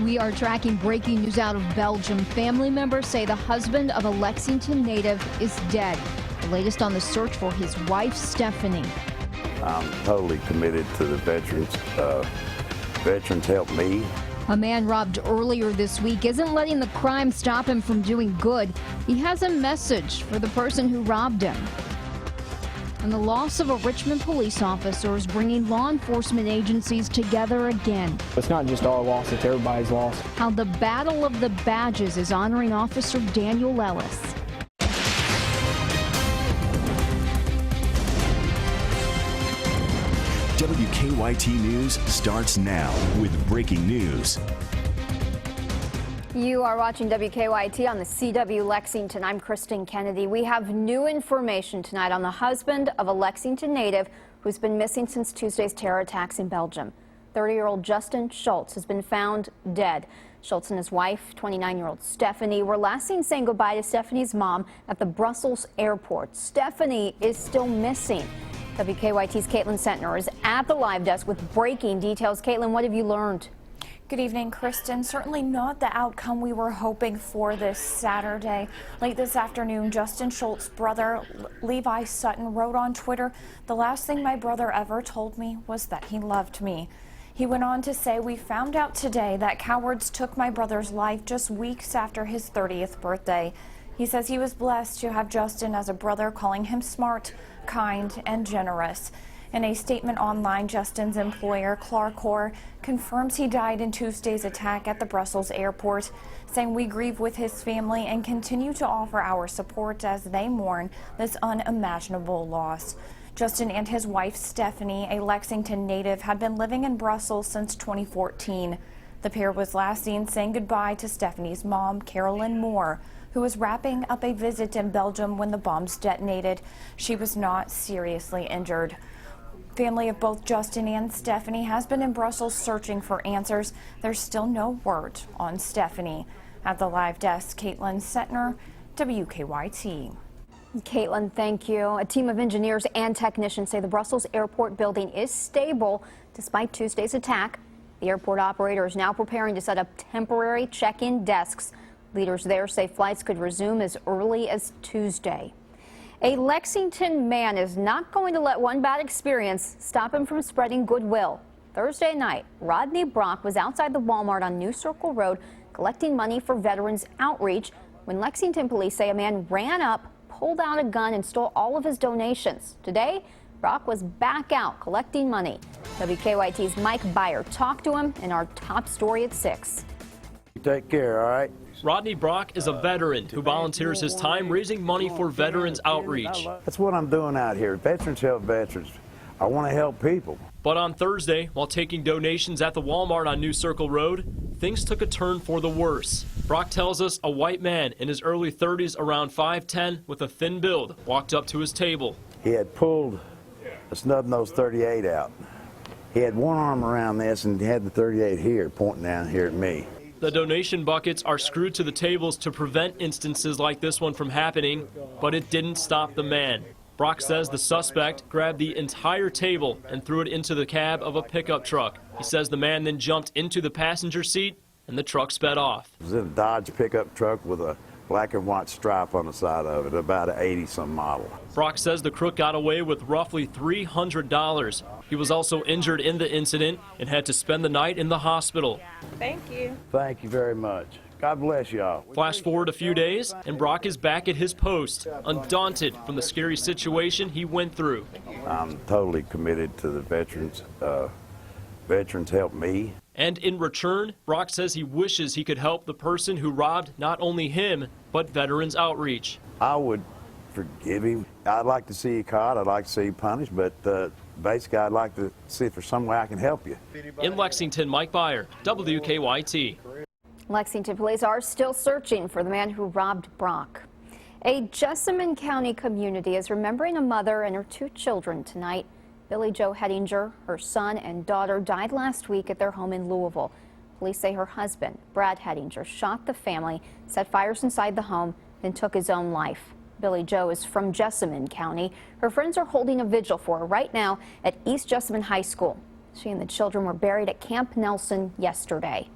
We are tracking breaking news out of Belgium. Family members say the husband of a Lexington native is dead. The latest on the search for his wife, Stephanie. I'm totally committed to the veterans. Veterans help me. A man robbed earlier this week isn't letting the crime stop him from doing good. He has a message for the person who robbed him. And the loss of a Richmond police officer is bringing law enforcement agencies together again. It's not just our loss, it's everybody's loss. How the Battle of the Badges is honoring Officer Daniel Ellis. WKYT News starts now with breaking news. You are watching WKYT on the CW Lexington. I'm Kristen Kennedy. We have new information tonight on the husband of a Lexington native who's been missing since Tuesday's terror attacks in Belgium. 30-year-old Justin Schultz has been found dead. Schultz and his wife, 29-year-old Stephanie, were last seen saying goodbye to Stephanie's mom at the Brussels airport. Stephanie is still missing. WKYT's Caitlin Sentner is at the live desk with breaking details. Caitlin, what have you learned? Good evening, Kristen. Certainly not the outcome we were hoping for this Saturday. Late this afternoon, Justin Schultz's brother, Levi Sutton, wrote on Twitter, "The last thing my brother ever told me was that he loved me." He went on to say, "We found out today that cowards took my brother's life just weeks after his 30th birthday." He says he was blessed to have Justin as a brother, calling him smart, kind, and generous. In a statement online, Justin's employer, Clarkor, confirms he died in Tuesday's attack at the Brussels airport, saying, "We grieve with his family and continue to offer our support as they mourn this unimaginable loss." Justin and his wife, Stephanie, a Lexington native, had been living in Brussels since 2014. The pair was last seen saying goodbye to Stephanie's mom, Carolyn Moore, who was wrapping up a visit in Belgium when the bombs detonated. She was not seriously injured. Family of both Justin and Stephanie has been in Brussels searching for answers. There's still no word on Stephanie. At the live desk, Caitlin Sentner, WKYT. Caitlin, thank you. A team of engineers and technicians say the Brussels airport building is stable despite Tuesday's attack. The airport operator is now preparing to set up temporary check-in desks. Leaders there say flights could resume as early as Tuesday. A Lexington man is not going to let one bad experience stop him from spreading goodwill. Thursday night, Rodney Brock was outside the Walmart on New Circle Road collecting money for Veterans Outreach when Lexington police say a man ran up, pulled out a gun, and stole all of his donations. Today, Brock was back out collecting money. WKYT's Mike Byer talked to him in our top story at 6. Take care, all right? Rodney Brock is a veteran who volunteers his time raising money for Veterans Outreach. That's what I'm doing out here. Veterans help veterans. I want to help people. But on Thursday, while taking donations at the Walmart on New Circle Road, things took a turn for the worse. Brock tells us a white man in his early 30s, around 5'10", with a thin build, walked up to his table. He had pulled a snub-nose 38 out. He had one arm around this and he had the 38 here, pointing down here at me. The donation buckets are screwed to the tables to prevent instances like this one from happening, but it didn't stop the man. Brock says the suspect grabbed the entire table and threw it into the cab of a pickup truck. He says the man then jumped into the passenger seat and the truck sped off. It was in a Dodge pickup truck with a black and white stripe on the side of it, about an 80-some model. Brock says the crook got away with roughly $300. He was also injured in the incident and had to spend the night in the hospital. Thank you. Thank you very much. God bless y'all. Flash forward a few days, and Brock is back at his post, undaunted from the scary situation he went through. I'm totally committed to the veterans. Veterans help me. And in return, Brock says he wishes he could help the person who robbed not only him, but Veterans Outreach. I would forgive him. I'd like to see you caught. I'd like to see you punished, but basically I'd like to see if there's some way I can help you. In Lexington, Mike Byer, WKYT. Lexington police are still searching for the man who robbed Brock. A Jessamine County community is remembering a mother and her 2 children tonight. Billy Jo Hettinger, her son and daughter, died last week at their home in Louisville. Police say her husband, Brad Hettinger, shot the family, set fires inside the home, then took his own life. Billy Jo is from Jessamine County. Her friends are holding a vigil for her right now at East Jessamine High School. She and the children were buried at Camp Nelson yesterday.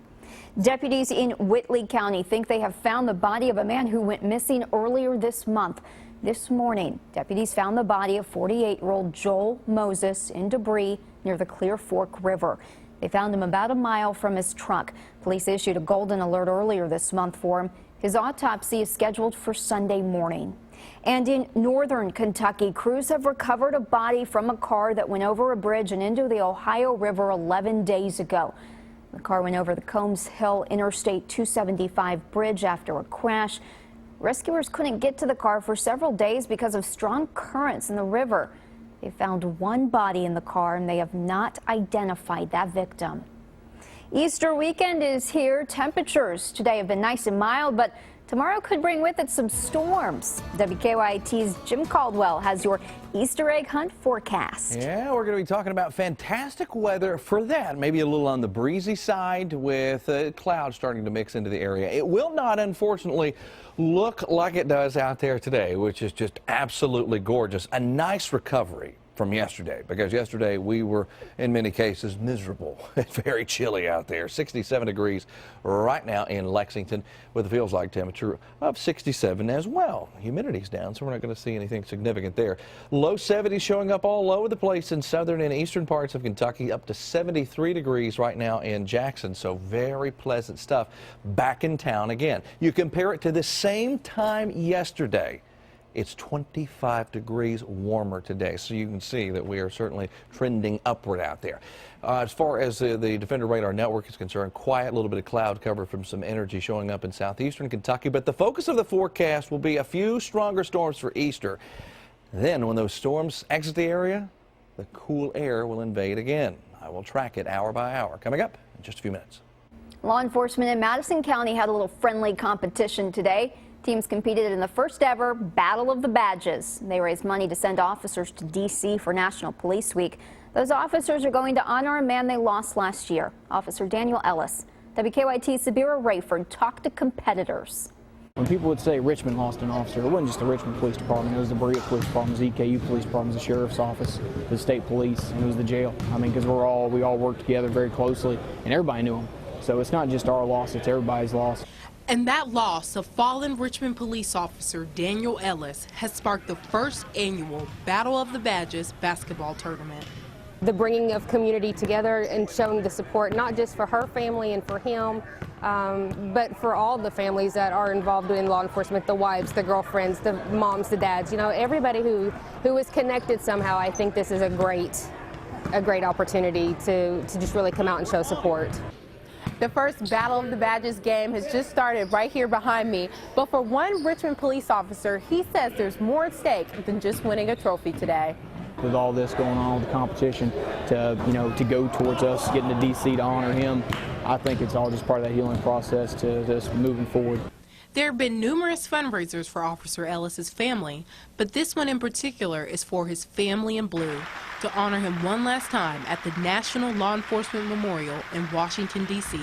Deputies in Whitley County think they have found the body of a man who went missing earlier this month. This morning, deputies found the body of 48-year-old Joel Moses in debris near the Clear Fork River. They found him about a mile from his truck. Police issued a golden alert earlier this month for him. His autopsy is scheduled for Sunday morning. And in northern Kentucky, crews have recovered a body from a car that went over a bridge and into the Ohio River 11 days ago. The car went over the Combs Hill Interstate 275 bridge after a crash. Rescuers couldn't get to the car for several days because of strong currents in the river. They found one body in the car and they have not identified that victim. Easter weekend is here. Temperatures today have been nice and mild, but tomorrow could bring with it some storms. WKYT's Jim Caldwell has your Easter egg hunt forecast. Yeah, we're going to be talking about fantastic weather for that. Maybe a little on the breezy side with clouds starting to mix into the area. It will not, unfortunately, look like it does out there today, which is just absolutely gorgeous. A nice recovery from yesterday, because yesterday we were in many cases miserable. It's very chilly out there. 67 degrees right now in Lexington with a feels like temperature of 67 as well. Humidity's down, so we're not going to see anything significant there. Low 70s showing up all over the place in southern and eastern parts of Kentucky, up to 73 degrees right now in Jackson, so very pleasant stuff. Back in town again. You compare it to the same time yesterday. It's 25 degrees warmer today, so you can see that we are certainly trending upward out there. As far as the Defender Radar Network is concerned, quiet, a little bit of cloud cover from some energy showing up in southeastern Kentucky, but the focus of the forecast will be a few stronger storms for Easter. Then, when those storms exit the area, the cool air will invade again. I will track it hour by hour. Coming up in just a few minutes. Law enforcement in Madison County had a little friendly competition today. Teams competed in the first ever Battle of the Badges. They raised money to send officers to D.C. for National Police Week. Those officers are going to honor a man they lost last year, Officer Daniel Ellis. WKYT's Sabira Rayford talked to competitors. When people would say Richmond lost an officer, it wasn't just the Richmond Police Department. It was the Berea Police Department, the EKU Police Department, the Sheriff's Office, the State Police, and it was the jail. I mean, because we all worked together very closely, and everybody knew them. So it's not just our loss, it's everybody's loss. And that loss of fallen Richmond police officer Daniel Ellis has sparked the first annual Battle of the Badges basketball tournament. The bringing of community together and showing the support, not just for her family and for him, but for all the families that are involved in law enforcement, the wives, the girlfriends, the moms, the dads, you know, everybody who is connected somehow. I think this is a great opportunity to just really come out and show support. The first Battle of the Badges game has just started right here behind me, but for one Richmond police officer, he says there's more at stake than just winning a trophy today. With all this going on, the competition to go towards us getting to D.C. to honor him, I think it's all just part of that healing process to just moving forward. There have been numerous fundraisers for Officer Ellis's family, but this one in particular is for his family in blue, to honor him one last time at the National Law Enforcement Memorial in Washington, D.C.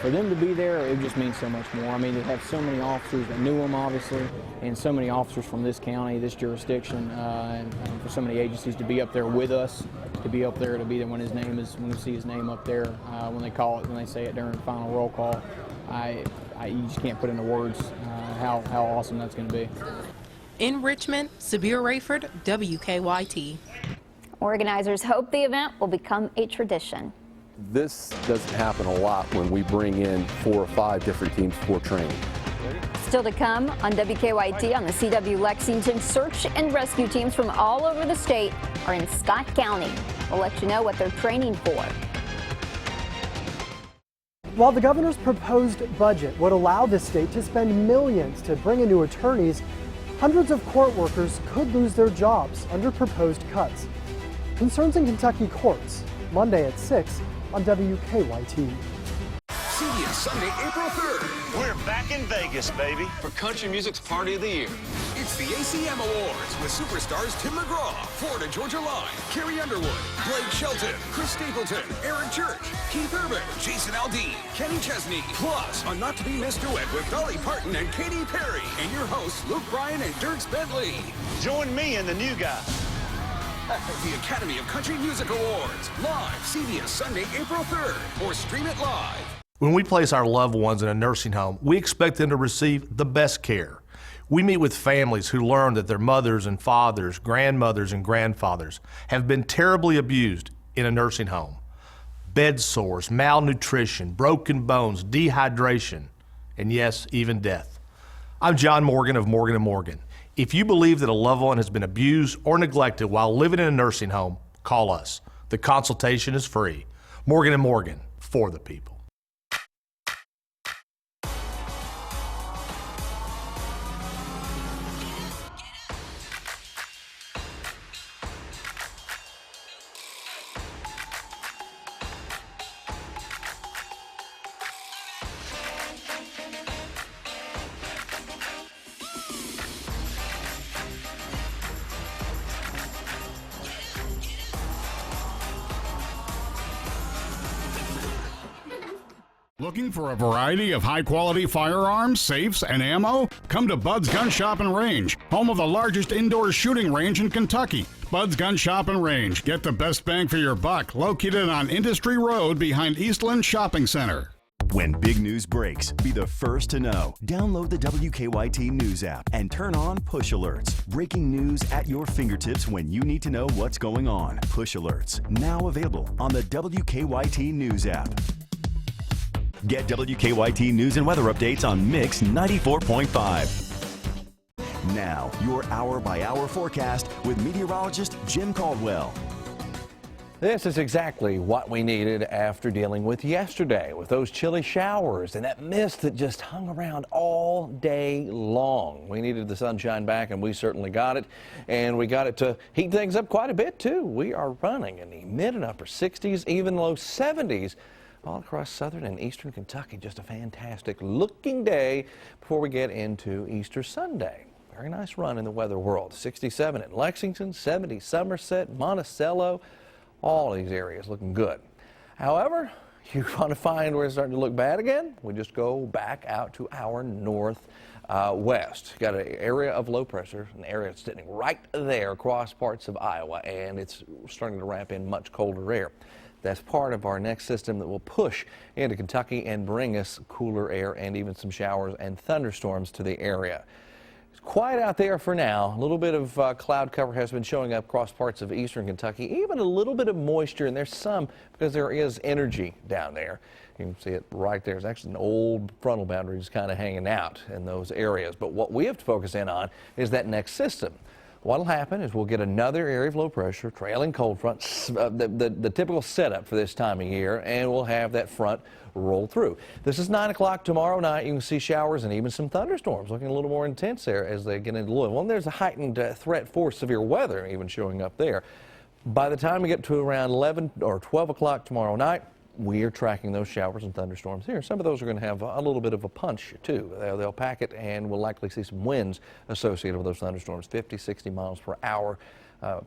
For them to be there, it just means so much more. I mean, to have so many officers that knew him, obviously, and so many officers from this county, this jurisdiction, and for so many agencies to be up there with us, to be up there, to be there when we see his name up there, when they say it during the final roll call. You just can't put into words how awesome that's going to be. In Richmond, Sabira Rayford, WKYT. Organizers hope the event will become a tradition. This doesn't happen a lot when we bring in 4 or 5 different teams for training. Still to come on WKYT on the CW Lexington, search and rescue teams from all over the state are in Scott County. We'll let you know what they're training for. While the governor's proposed budget would allow the state to spend millions to bring in new attorneys, hundreds of court workers could lose their jobs under proposed cuts. Concerns in Kentucky courts, Monday at 6 on WKYT. CBS Sunday, April 3rd. We're back in Vegas, baby, for country music's party of the year. It's the ACM Awards with superstars Tim McGraw, Florida Georgia Line, Carrie Underwood, Blake Shelton, Chris Stapleton, Eric Church, Keith Urban, Jason Aldean, Kenny Chesney, plus a not-to-be-missed duet with Dolly Parton and Katy Perry, and your hosts Luke Bryan and Dierks Bentley. Join me and the new guy. The Academy of Country Music Awards, live CBS Sunday, April 3rd, or stream it live. When we place our loved ones in a nursing home, we expect them to receive the best care. We meet with families who learn that their mothers and fathers, grandmothers and grandfathers have been terribly abused in a nursing home. Bed sores, malnutrition, broken bones, dehydration, and yes, even death. I'm John Morgan of Morgan & Morgan. If you believe that a loved one has been abused or neglected while living in a nursing home, call us. The consultation is free. Morgan & Morgan, for the people. Looking for a variety of high-quality firearms, safes, and ammo? Come to Bud's Gun Shop and Range, home of the largest indoor shooting range in Kentucky. Bud's Gun Shop and Range. Get the best bang for your buck, located on Industry Road behind Eastland Shopping Center. When big news breaks, be the first to know. Download the WKYT News app and turn on push alerts. Breaking news at your fingertips when you need to know what's going on. Push alerts, now available on the WKYT News app. Get WKYT news and weather updates on Mix 94.5. Now, your hour-by-hour forecast with meteorologist Jim Caldwell. This is exactly what we needed after dealing with yesterday, with those chilly showers and that mist that just hung around all day long. We needed the sunshine back, and we certainly got it. And we got it to heat things up quite a bit, too. We are running in the mid and upper 60s, even low 70s. All across southern and eastern Kentucky. Just a fantastic looking day before we get into Easter Sunday. Very nice run in the weather world. 67 in Lexington, 70 Somerset, Monticello, all these areas looking good. However, you want to find where it's starting to look bad again? We just go back out to our northwest. Got an area of low pressure, an area that's sitting right there across parts of Iowa, and it's starting to ramp in much colder air. That's part of our next system that will push into Kentucky and bring us cooler air and even some showers and thunderstorms to the area. It's quiet out there for now. A little bit of cloud cover has been showing up across parts of eastern Kentucky, even a little bit of moisture, and there's some because there is energy down there. You can see it right there. It's actually an old frontal boundary just kind of hanging out in those areas. But what we have to focus in on is that next system. What will happen is we'll get another area of low pressure, trailing cold front, the typical setup for this time of year, and we'll have that front roll through. This is 9 o'clock tomorrow night. You can see showers and even some thunderstorms looking a little more intense there as they get into Louisville. And there's a heightened threat for severe weather even showing up there. By the time we get to around 11 or 12 o'clock tomorrow night, we are tracking those showers and thunderstorms here. Some of those are going to have a little bit of a punch, too. They'll pack it, and we'll likely see some winds associated with those thunderstorms, 50, 60 miles per hour.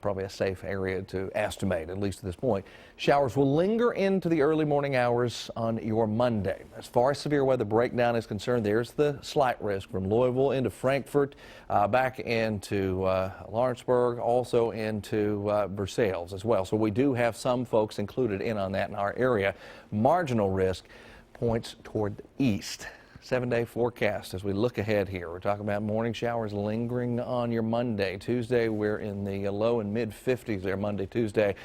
Probably a safe area to estimate, at least at this point. Showers will linger into the early morning hours on your Monday. As far as severe weather breakdown is concerned, there's the slight risk from Louisville into Frankfort, back into Lawrenceburg, also into Versailles as well. So we do have some folks included in on that in our area. Marginal risk points toward the east. 7-day forecast as we look ahead here. We're talking about morning showers lingering on your Monday. Tuesday, we're in the low and mid 50s there, Monday, Tuesday.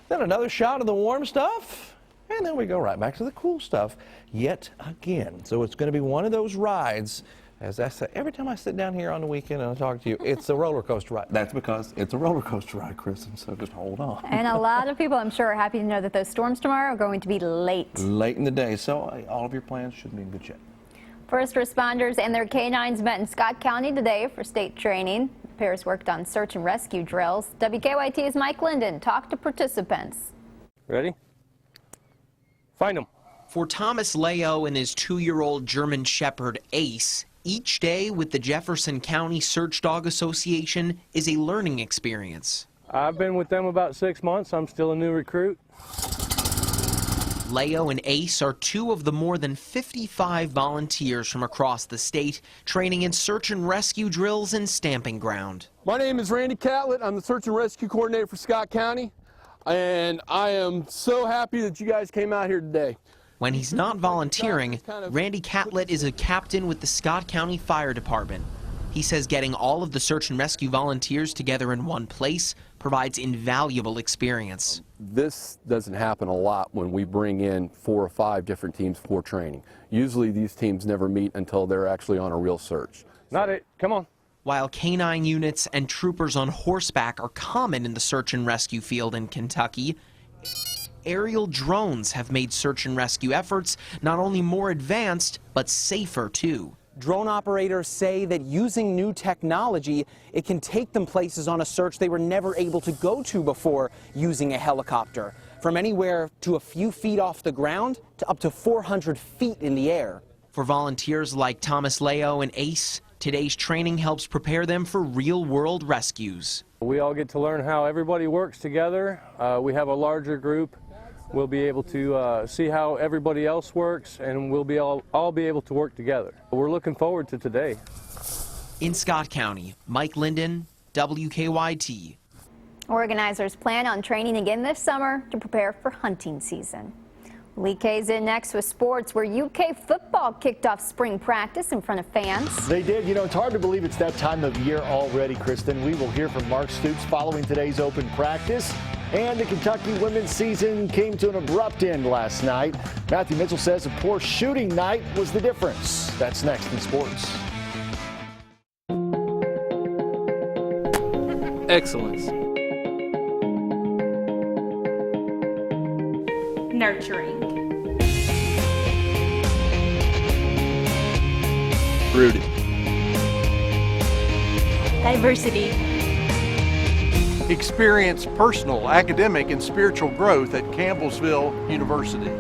Then another shot of the warm stuff, and then we go right back to the cool stuff yet again. So it's going to be one of those rides. As I say, every time I sit down here on the weekend and I talk to you, it's a roller coaster ride. That's because it's a roller coaster ride, Kristen, so just hold on. And a lot of people, I'm sure, are happy to know that those storms tomorrow are going to be late. Late in the day, so all of your plans should be in good shape. First responders and their canines met in Scott County today for state training. The pairs worked on search and rescue drills. WKYT's Mike Linden talked to participants. Ready? Find them. For Thomas Leo and his 2-year-old German Shepherd Ace, each day with the Jefferson County Search Dog Association is a learning experience. I've been with them about 6 months. I'm still a new recruit. Leo and Ace are 2 of the more than 55 volunteers from across the state training in search and rescue drills and stamping ground. My name is Randy Catlett. I'm the search and rescue coordinator for Scott County, and I am so happy that you guys came out here today. When he's not volunteering, Randy Catlett is a captain with the Scott County Fire Department. He says getting all of the search and rescue volunteers together in one place provides invaluable experience. This doesn't happen a lot when we bring in 4 or 5 different teams for training. Usually these teams never meet until they're actually on a real search. Not it. Come on. While canine units and troopers on horseback are common in the search and rescue field in Kentucky, aerial drones have made search and rescue efforts not only more advanced, but safer too. Drone operators say that using new technology, it can take them places on a search they were never able to go to before using a helicopter, from anywhere to a few feet off the ground to up to 400 feet in the air. For volunteers like Thomas Leo and Ace, today's training helps prepare them for real-world rescues. We all get to learn how everybody works together. We have a larger group. We'll be able to see how everybody else works, and we'll all be able to work together. We're looking forward to today. In Scott County, Mike Linden, WKYT. Organizers plan on training again this summer to prepare for hunting season. Lee K's in next with sports, where UK football kicked off spring practice in front of fans. They did. You know, it's hard to believe it's that time of year already, Kristen. We will hear from Mark Stoops following today's open practice. And the Kentucky women's season came to an abrupt end last night. Matthew Mitchell says a poor shooting night was the difference. That's next in sports. Excellence. Nurturing. Rooted. Diversity. Experience personal, academic, and spiritual growth at Campbellsville University.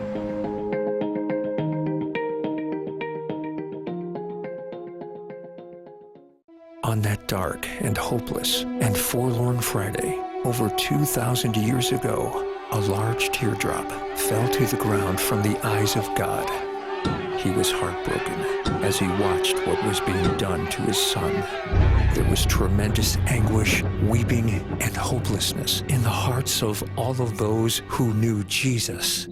On that dark and hopeless and forlorn Friday, over 2,000 years ago, a large teardrop fell to the ground from the eyes of God. He was heartbroken as he watched what was being done to his son. There was tremendous anguish, weeping, and hopelessness in the hearts of all of those who knew Jesus.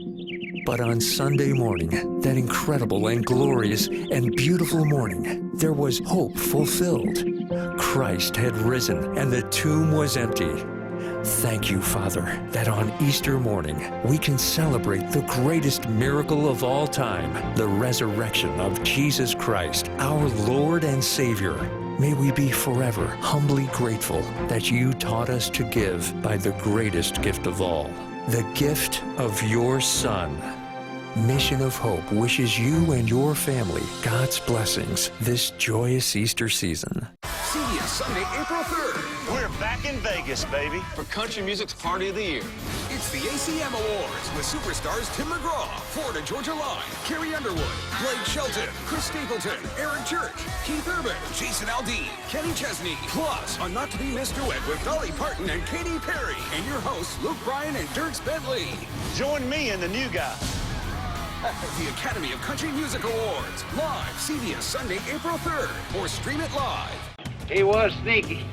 But on Sunday morning, that incredible and glorious and beautiful morning, there was hope fulfilled. Christ had risen and the tomb was empty. Thank you, Father, that on Easter morning, we can celebrate the greatest miracle of all time, the resurrection of Jesus Christ, our Lord and Savior. May we be forever humbly grateful that you taught us to give by the greatest gift of all, the gift of your Son. Mission of Hope wishes you and your family God's blessings this joyous Easter season. CBS Sunday, April 3rd. We're back in Vegas, baby. For country music's party of the year. It's the ACM Awards with superstars Tim McGraw, Florida Georgia Line, Carrie Underwood, Blake Shelton, Chris Stapleton, Eric Church, Keith Urban, Jason Aldean, Kenny Chesney, plus a not-to-be-missed duet with Dolly Parton and Katy Perry, and your hosts Luke Bryan and Dierks Bentley. Join me and the new guy. The Academy of Country Music Awards, live CBS Sunday, April 3rd, or stream it live. He was sneaky,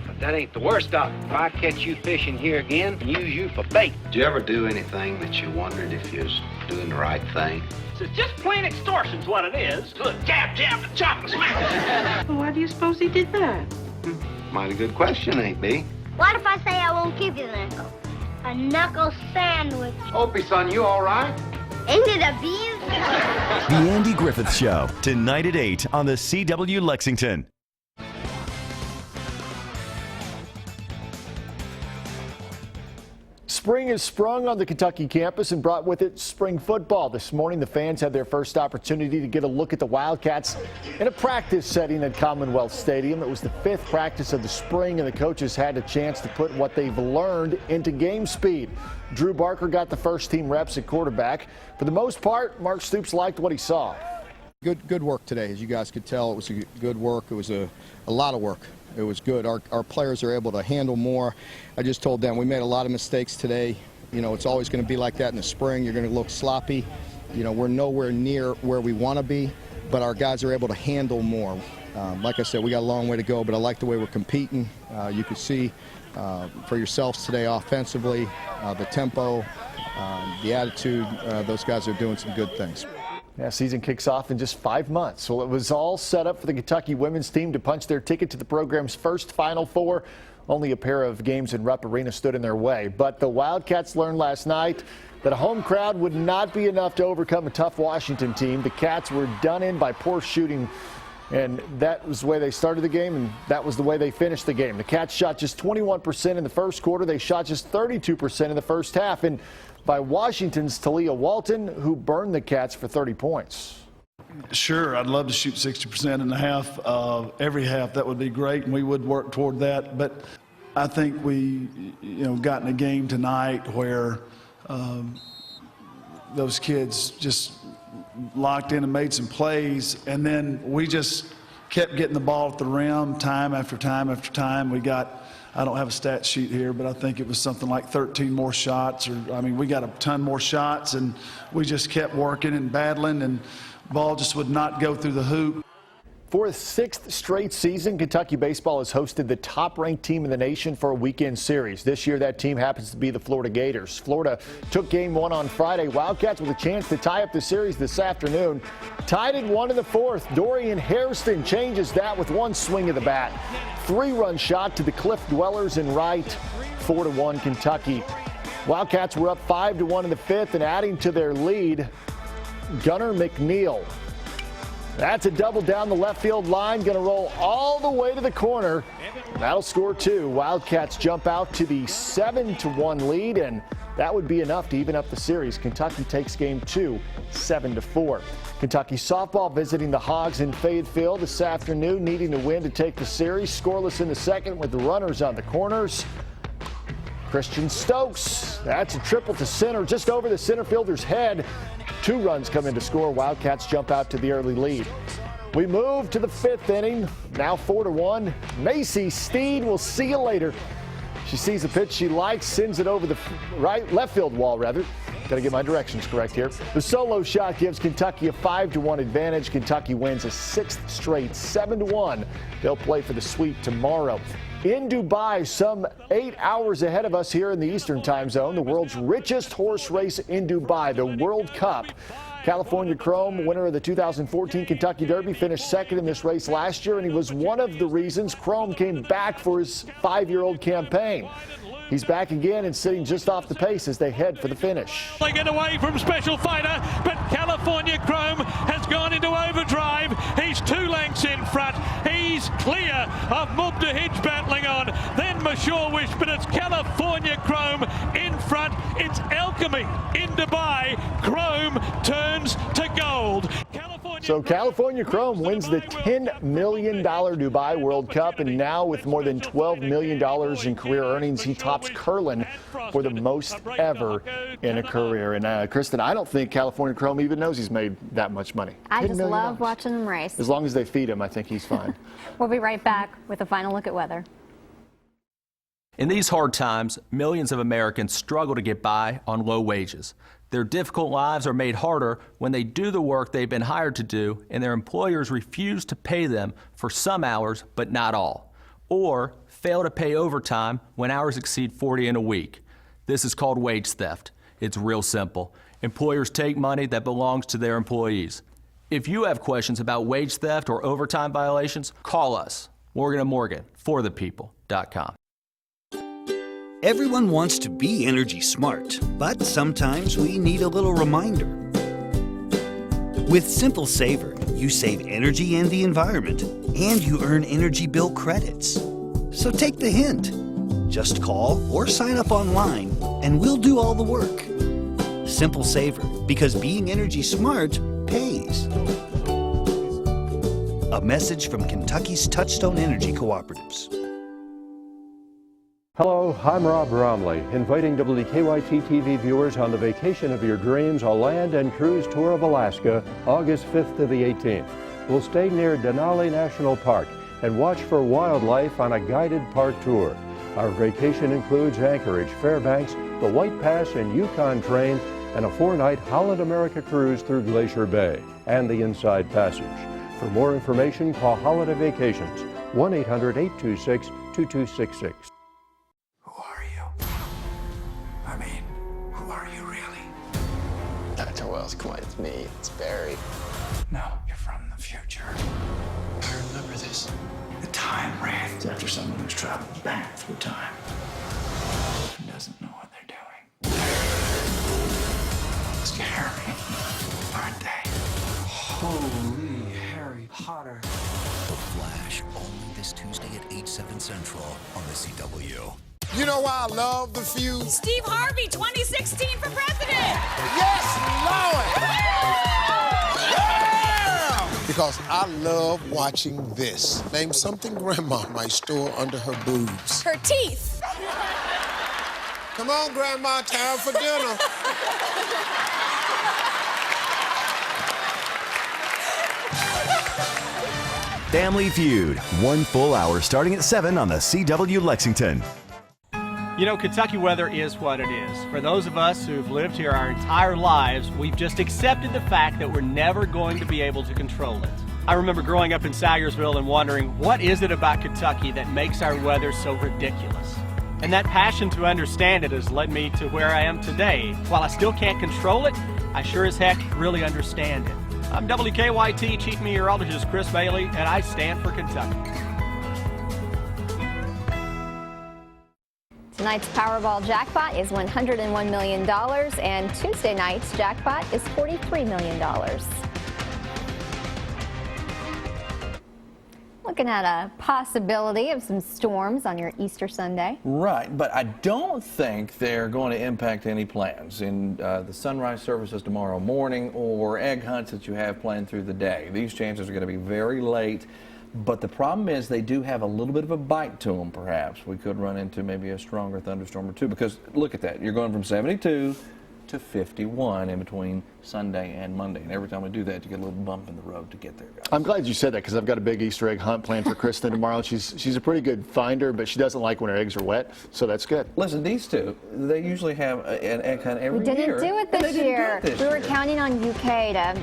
but that ain't the worst of it. If I catch you fishing here again and use you for bait. Did you ever do anything that you wondered if you was doing the right thing? It's just plain extortion's what it is. Look, jab, jab, chop, and smack. Well, why do you suppose he did that? Mighty good question, ain't be? What if I say I won't give you the knuckle? A knuckle sandwich. Opie, son, you all right? Ain't it a bean? The Andy Griffith Show, tonight at 8 on the CW Lexington. Spring has sprung on the Kentucky campus and brought with it spring football. This morning, the fans had their first opportunity to get a look at the Wildcats in a practice setting at Commonwealth Stadium. It was the 5th practice of the spring, and the coaches had a chance to put what they've learned into game speed. Drew Barker got the first team reps at quarterback. For the most part, Mark Stoops liked what he saw. Good work today. As you guys could tell, it was a good work. It was a lot of work. It was good. Our players are able to handle more. I just told them we made a lot of mistakes today. You know, it's always going to be like that in the spring. You're going to look sloppy. You know, we're nowhere near where we want to be, but our guys are able to handle more. Like I said, we got a long way to go, but I like the way we're competing. You could see for yourselves today offensively, the tempo, the attitude, those guys are doing some good things. Yeah, season kicks off in just 5 months. Well, it was all set up for the Kentucky women's team to punch their ticket to the program's first Final Four. Only a pair of games in Rupp Arena stood in their way. But the Wildcats learned last night that a home crowd would not be enough to overcome a tough Washington team. The Cats were done in by poor shooting, and that was the way they started the game, and that was the way they finished the game. The Cats shot just 21% in the first quarter. They shot just 32% in the first half, and by Washington's Talia Walton, who burned the Cats for 30 points. Sure, I'd love to shoot 60% in the half. Every half, that would be great, and we would work toward that. But I think we, got in a game tonight where those kids just locked in and made some plays, and then we just kept getting the ball at the rim time after time after time. We got, I don't have a stat sheet here, but I think it was something like 13 more shots, we got a ton more shots, and we just kept working and battling, and ball just would not go through the hoop. For a 6th straight season, Kentucky baseball has hosted the top-ranked team in the nation for a weekend series. This year, that team happens to be the Florida Gators. Florida took game 1 on Friday. Wildcats with a chance to tie up the series this afternoon. Tied at 1 in the 4th. Dorian Hairston changes that with one swing of the bat. 3-run shot to the Cliff Dwellers in right. 4-1 Kentucky. Wildcats were up 5-1 in the 5th, and adding to their lead, Gunnar McNeil. That's a double down the left field line, going to roll all the way to the corner. That'll score 2. Wildcats jump out to the 7-1 lead, and that would be enough to even up the series. Kentucky takes game 2, 7-4. Kentucky softball visiting the Hogs in Fayetteville this afternoon, needing to win to take the series. Scoreless in the second with the runners on the corners. Christian Stokes, that's a triple to center, just over the center fielder's head. 2 runs come in to score. Wildcats jump out to the early lead. We move to the 5th inning, now 4-1. Macy Steed, we'll see you later. She sees a pitch she likes, sends it over the left field wall, rather. Got to get my directions correct here. The solo shot gives Kentucky a 5-1 advantage. Kentucky wins a 6th straight, 7-1. They'll play for the sweep tomorrow. In Dubai, some 8 hours ahead of us here in the Eastern time zone, the world's richest horse race in Dubai, the World Cup. California Chrome, winner of the 2014 Kentucky Derby, finished second in this race last year, and he was one of the reasons Chrome came back for his 5-year-old campaign. He's back again and sitting just off the pace as they head for the finish. They get away from Special Fighter, but California Chrome has gone into overdrive. He's 2 lengths in front. He's clear of Mubda Hidge battling on. Then Mashore Wish, but it's California Chrome in front. It's alchemy in Dubai. Chrome turns to gold. So California Chrome wins the $10 million Dubai World Cup, and now with more than $12 million in career earnings, he tops Curlin for the most ever in a career. And Kristen, I don't think California Chrome even knows he's made that much money. I just love watching him race. As long as they feed him, I think he's fine. We'll be right back with a final look at weather. In these hard times, millions of Americans struggle to get by on low wages. Their difficult lives are made harder when they do the work they've been hired to do and their employers refuse to pay them for some hours but not all, or fail to pay overtime when hours exceed 40 in a week. This is called wage theft. It's real simple. Employers take money that belongs to their employees. If you have questions about wage theft or overtime violations, call us. Morgan & Morgan, forthepeople.com. Everyone wants to be energy smart, but sometimes we need a little reminder. With Simple Saver, you save energy and the environment, and you earn energy bill credits. So take the hint. Just call or sign up online, and we'll do all the work. Simple Saver, because being energy smart pays. A message from Kentucky's Touchstone Energy Cooperatives. Hello, I'm Rob Bromley, inviting WKYT TV viewers on the vacation of your dreams, a land and cruise tour of Alaska, August 5th to the 18th. We'll stay near Denali National Park and watch for wildlife on a guided park tour. Our vacation includes Anchorage, Fairbanks, the White Pass and Yukon Train, and a 4-night Holland America cruise through Glacier Bay and the Inside Passage. For more information, call Holiday Vacations, 1-800-826-2266. Who are you really? me. It's Barry. No, you're from the future. I remember this. The time ran after someone who's traveled back through time and doesn't know what they're doing. Scary, aren't they? Holy Harry Potter. The Flash, only this Tuesday at 8/7 Central on the CW. You know why I love The Feud? Steve Harvey, 2016 for president! Yes, Lord! Yeah! Because I love watching this. Name something Grandma might store under her boobs. Her teeth. Come on, Grandma, time for dinner. Family Feud, one full hour starting at 7 on the CW Lexington. You know, Kentucky weather is what it is. For those of us who've lived here our entire lives, we've just accepted the fact that we're never going to be able to control it. I remember growing up in Sayersville and wondering, what is it about Kentucky that makes our weather so ridiculous? And that passion to understand it has led me to where I am today. While I still can't control it, I sure as heck really understand it. I'm WKYT Chief Meteorologist Chris Bailey, and I stand for Kentucky. Tonight's Powerball jackpot is $101 million, and Tuesday night's jackpot is $43 million. Looking at a possibility of some storms on your Easter Sunday. Right, but I don't think they're going to impact any plans in the sunrise services tomorrow morning or egg hunts that you have planned through the day. These chances are going to be very late. But the problem is they do have a little bit of a bite to them, perhaps. We could run into maybe a stronger thunderstorm or two because look at that. You're going from 72 to 51 in between Sunday and Monday. And every time we do that, you get a little bump in the road to get there, guys. I'm glad you said that because I've got a big Easter egg hunt planned for Kristen tomorrow. She's a pretty good finder, but she doesn't like when her eggs are wet, so that's good. Listen, these two, they usually have an egg hunt every year. We didn't do it this year. We were counting on UK to,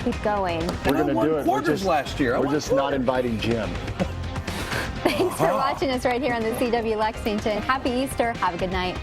keep going. We're going to do it. We're just not inviting Jim. Thanks for watching us right here on the CW Lexington. Happy Easter. Have a good night.